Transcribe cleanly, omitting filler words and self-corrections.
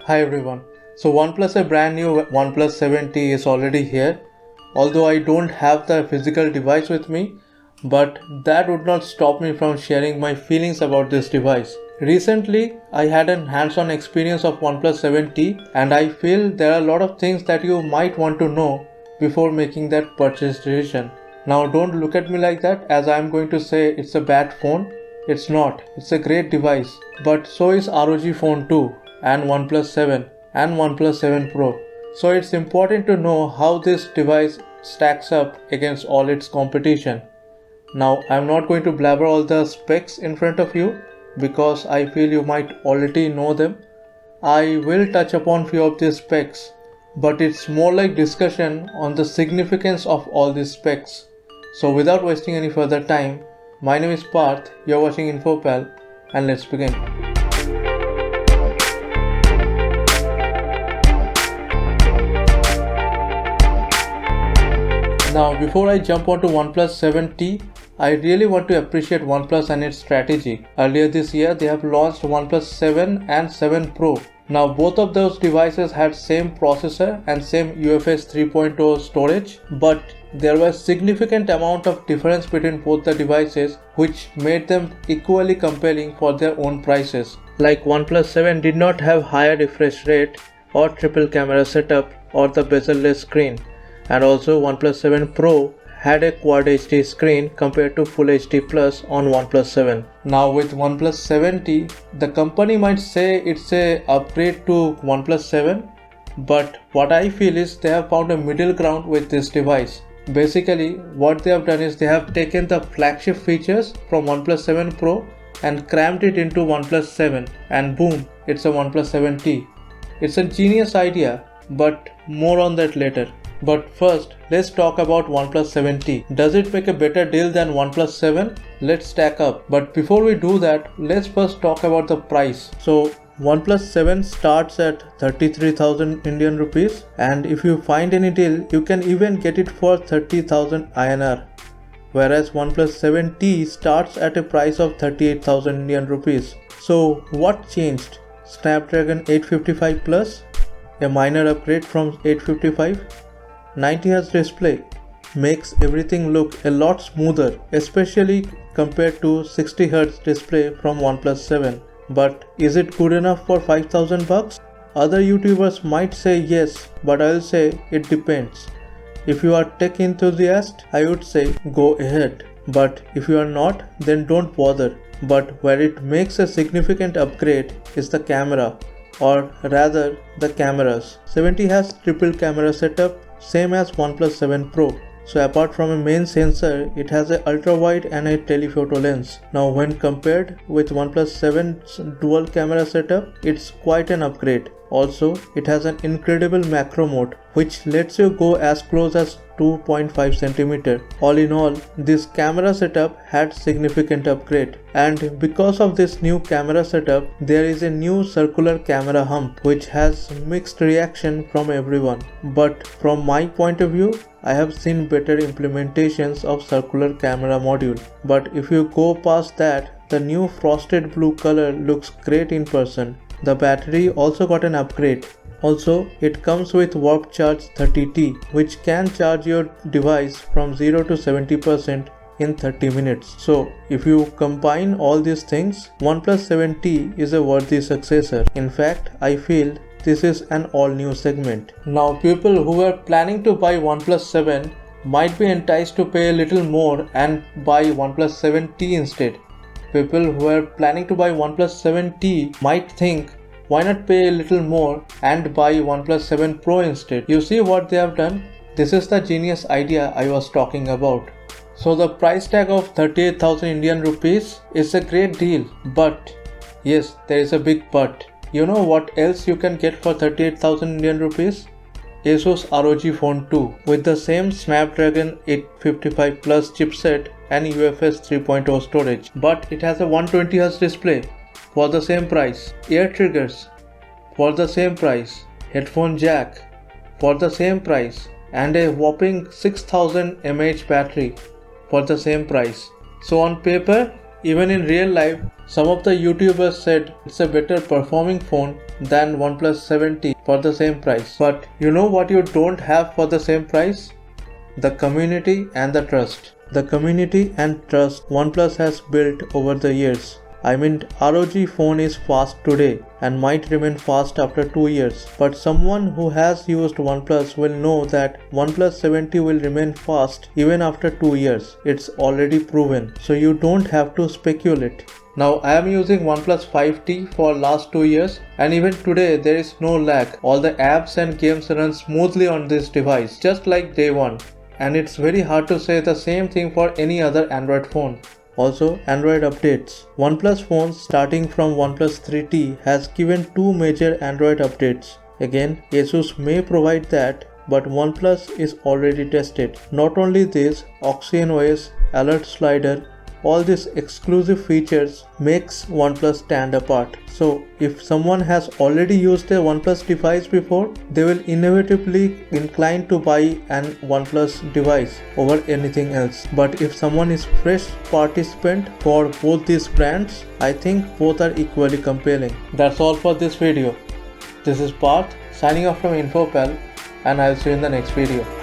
Hi everyone. So OnePlus, a brand new OnePlus 7T is already here. Although I don't have the physical device with me, but that would not stop me from sharing my feelings about this device. Recently, I had an hands-on experience of OnePlus 7T and I feel there are a lot of things that you might want to know before making that purchase decision. Now don't look at me like that as I am going to say it's a bad phone. It's not. It's a great device. But so is ROG Phone 2 and OnePlus 7 and OnePlus 7 Pro. So it's important to know how this device stacks up against all its competition. Now I'm not going to blabber all the specs in front of you because I feel you might already know them. I will touch upon few of these specs, but it's more like discussion on the significance of all these specs. So without wasting any further time, my name is Parth, you're watching InfoPal, and let's begin. Now before I jump onto OnePlus 7T, I really want to appreciate OnePlus and its strategy. Earlier this year they have launched OnePlus 7 and 7 Pro. Now both of those devices had same processor and same UFS 3.0 storage, but there was significant amount of difference between both the devices which made them equally compelling for their own prices. Like OnePlus 7 did not have higher refresh rate or triple camera setup or the bezel-less screen, and also OnePlus 7 Pro had a Quad HD screen compared to Full HD Plus on OnePlus 7. Now with OnePlus 7T, the company might say it's a upgrade to OnePlus 7, but what I feel is they have found a middle ground with this device. Basically, what they have done is they have taken the flagship features from OnePlus 7 Pro and crammed it into OnePlus 7, and boom, it's a OnePlus 7T. It's a genius idea, but more on that later. But first, let's talk about OnePlus 7T. Does it make a better deal than OnePlus 7? Let's stack up. But before we do that, let's first talk about the price. So OnePlus 7 starts at 33,000 Indian rupees, and if you find any deal, you can even get it for 30,000 INR. Whereas OnePlus 7T starts at a price of 38,000 Indian rupees. So what changed? Snapdragon 855 Plus, a minor upgrade from 855. 90Hz display makes everything look a lot smoother, especially compared to 60Hz display from OnePlus 7. But is it good enough for 5,000 bucks? Other YouTubers might say yes, but I'll say it depends. If you are tech enthusiast, I would say go ahead. But if you are not, then don't bother. But where it makes a significant upgrade is the camera, or rather the cameras. 7T has triple camera setup, same as OnePlus 7 Pro. So apart from a main sensor, it has a ultra wide and a telephoto lens. Now when compared with OnePlus 7's dual camera setup, it's quite an upgrade. Also, it has an incredible macro mode which lets you go as close as 2.5 cm. All in all, this camera setup had significant upgrade, and because of this new camera setup, there is a new circular camera hump which has mixed reaction from everyone. But from my point of view, I have seen better implementations of circular camera module. But if you go past that, the new frosted blue color looks great in person. The battery also got an upgrade. Also, it comes with Warp Charge 30T, which can charge your device from 0 to 70% in 30 minutes. So, if you combine all these things, OnePlus 7T is a worthy successor. In fact, I feel this is an all-new segment. Now, people who are planning to buy OnePlus 7 might be enticed to pay a little more and buy OnePlus 7T instead. People who are planning to buy OnePlus 7T might think, why not pay a little more and buy OnePlus 7 Pro instead? You see what they have done? This is the genius idea I was talking about. So the price tag of 38,000 Indian rupees is a great deal, but yes, there is a big but. You know what else you can get for 38,000 Indian rupees? Asus ROG Phone 2 with the same Snapdragon 855 Plus chipset and UFS 3.0 storage, but it has a 120Hz display for the same price, ear triggers for the same price, headphone jack for the same price, and a whopping 6000 mAh battery for the same price. So on paper, Even in real life, some of the YouTubers said it's a better performing phone than OnePlus 7T for the same price. But you know what you don't have for the same price? The community and the trust. The community and trust OnePlus has built over the years. I mean, ROG phone is fast today and might remain fast after 2 years. But someone who has used OnePlus will know that OnePlus 7T will remain fast even after 2 years. It's already proven. So you don't have to speculate. Now I am using OnePlus 5T for last 2 years and even today there is no lag. All the apps and games run smoothly on this device just like day one. And it's very hard to say the same thing for any other Android phone. Also, Android updates. OnePlus phones starting from OnePlus 3T has given 2 major Android updates. Again, Asus may provide that, but OnePlus is already tested. Not only this, OxygenOS, Alert Slider, all these exclusive features makes OnePlus stand apart. So if someone has already used a OnePlus device before, they will inevitably incline to buy an OnePlus device over anything else. But if someone is fresh participant for both these brands, I think both are equally compelling. That's all for this video. This is Parth signing off from InfoPal and I'll see you in the next video.